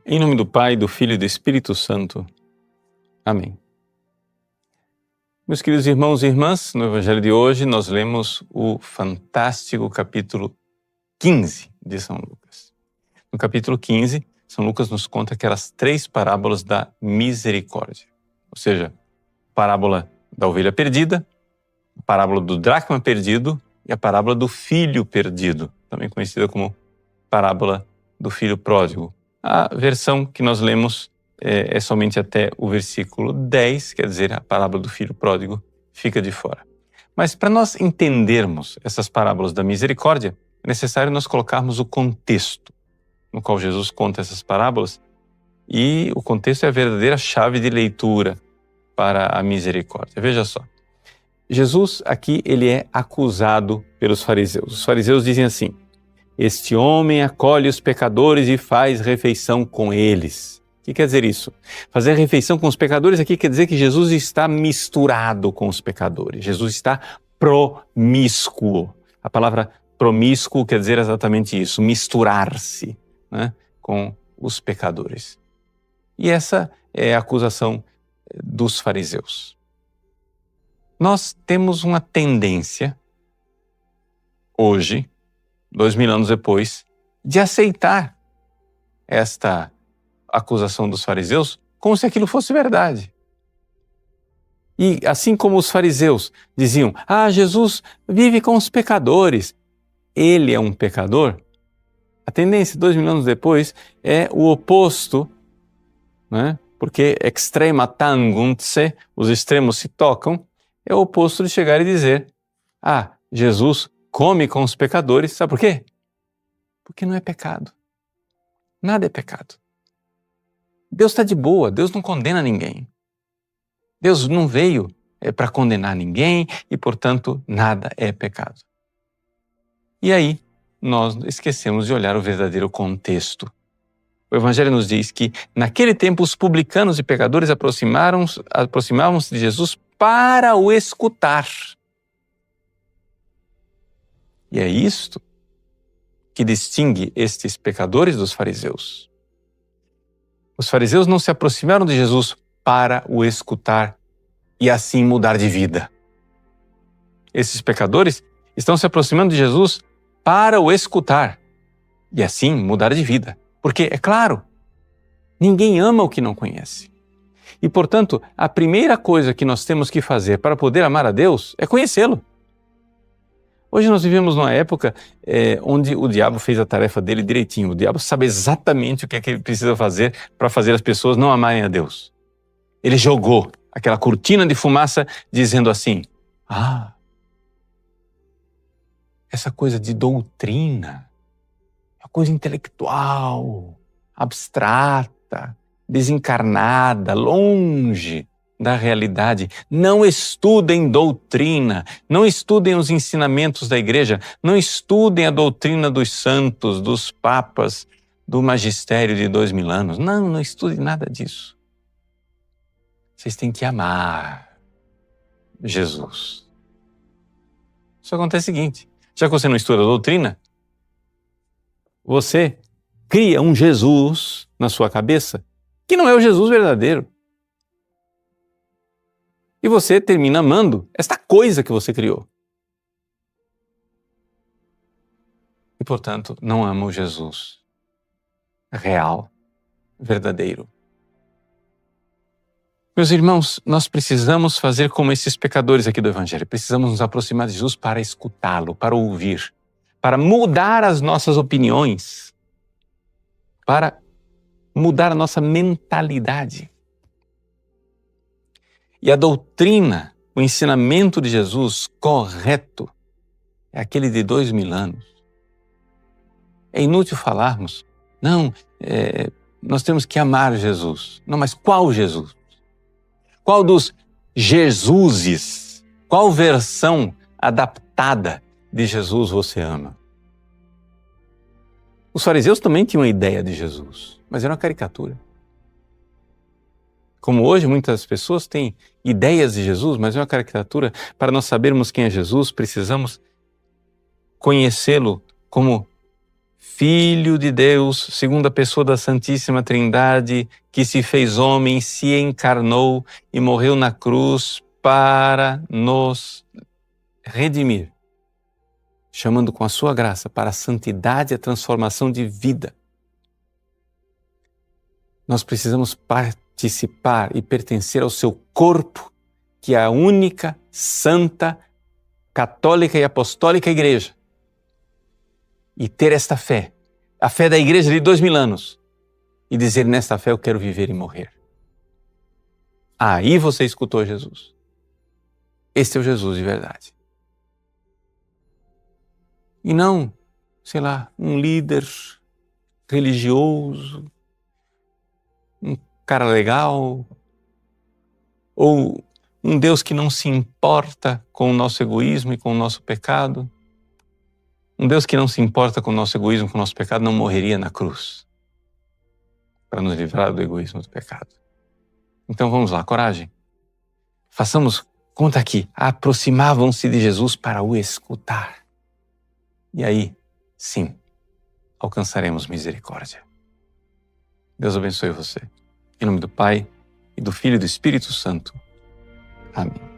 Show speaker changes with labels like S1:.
S1: Em nome do Pai, do Filho e do Espírito Santo. Amém. Meus queridos irmãos e irmãs, no Evangelho de hoje nós lemos o fantástico capítulo 15 de São Lucas. No capítulo 15, São Lucas nos conta aquelas 3 parábolas da misericórdia. Ou seja, a parábola da ovelha perdida, a parábola do dracma perdido e a parábola do filho perdido, também conhecida como parábola do filho pródigo. A versão que nós lemos é somente até o versículo 10, quer dizer, a parábola do filho pródigo fica de fora. Mas para nós entendermos essas parábolas da misericórdia, é necessário nós colocarmos o contexto no qual Jesus conta essas parábolas, e o contexto é a verdadeira chave de leitura para a misericórdia. Veja só, Jesus aqui ele é acusado pelos fariseus. Os fariseus dizem assim: este homem acolhe os pecadores e faz refeição com eles. O que quer dizer isso? Fazer refeição com os pecadores aqui quer dizer que Jesus está misturado com os pecadores. Jesus está promíscuo. A palavra promíscuo quer dizer exatamente isso, misturar-se, né, com os pecadores. E essa é a acusação dos fariseus. Nós temos uma tendência, hoje, 2000 anos depois, de aceitar esta acusação dos fariseus como se aquilo fosse verdade. E assim como os fariseus diziam, Jesus vive com os pecadores, ele é um pecador, a tendência 2000 anos depois é o oposto, né? Porque extrema tangunt se, os extremos se tocam, é o oposto de chegar e dizer, Jesus come com os pecadores, sabe por quê? Porque não é pecado. Nada é pecado. Deus está de boa, Deus não condena ninguém. Deus não veio para condenar ninguém e, portanto, nada é pecado. E aí, nós esquecemos de olhar o verdadeiro contexto. O Evangelho nos diz que, naquele tempo, os publicanos e pecadores aproximavam-se de Jesus para o escutar. E é isto que distingue estes pecadores dos fariseus. Os fariseus não se aproximaram de Jesus para o escutar e assim mudar de vida. Esses pecadores estão se aproximando de Jesus para o escutar e assim mudar de vida. Porque, é claro, ninguém ama o que não conhece. E, portanto, a primeira coisa que nós temos que fazer para poder amar a Deus é conhecê-lo. Hoje nós vivemos numa época onde o diabo fez a tarefa dele direitinho. O diabo sabe exatamente o que é que ele precisa fazer para fazer as pessoas não amarem a Deus. Ele jogou aquela cortina de fumaça dizendo assim, essa coisa de doutrina, é coisa intelectual, abstrata, desencarnada, longe da realidade. Não estudem doutrina, não estudem os ensinamentos da igreja, não estudem a doutrina dos santos, dos papas, do magistério de 2000 anos. Não estudem nada disso. Vocês têm que amar Jesus. Só acontece o seguinte, já que você não estuda a doutrina, você cria um Jesus na sua cabeça que não é o Jesus verdadeiro. E você termina amando esta coisa que você criou. E, portanto, não ama o Jesus real, verdadeiro. Meus irmãos, nós precisamos fazer como esses pecadores aqui do Evangelho. Precisamos nos aproximar de Jesus para escutá-lo, para ouvir, para mudar as nossas opiniões, para mudar a nossa mentalidade. E a doutrina, o ensinamento de Jesus correto, é aquele de 2000 anos. É inútil falarmos, nós temos que amar Jesus. Não, mas qual Jesus? Qual dos Jesuses? Qual versão adaptada de Jesus você ama? Os fariseus também tinham uma ideia de Jesus, mas era uma caricatura. Como hoje muitas pessoas têm ideias de Jesus, mas é uma caricatura. Para nós sabermos quem é Jesus, precisamos conhecê-lo como Filho de Deus, segunda pessoa da Santíssima Trindade, que se fez homem, se encarnou e morreu na cruz para nos redimir, chamando com a sua graça para a santidade e a transformação de vida. Nós precisamos participar e pertencer ao seu corpo, que é a única, santa, católica e apostólica igreja. E ter esta fé, a fé da igreja de 2000 anos, e dizer, nesta fé eu quero viver e morrer. Aí você escutou Jesus. Este é o Jesus de verdade. E não, sei lá, um líder religioso, um cara legal, ou um Deus que não se importa com o nosso egoísmo e com o nosso pecado. Um Deus que não se importa com o nosso egoísmo, com o nosso pecado, não morreria na cruz para nos livrar do egoísmo do pecado. Então vamos lá, coragem. Façamos conta aqui. Aproximavam-se de Jesus para o escutar. E aí, sim, alcançaremos misericórdia. Deus abençoe você. Em nome do Pai, e do Filho e do Espírito Santo. Amém.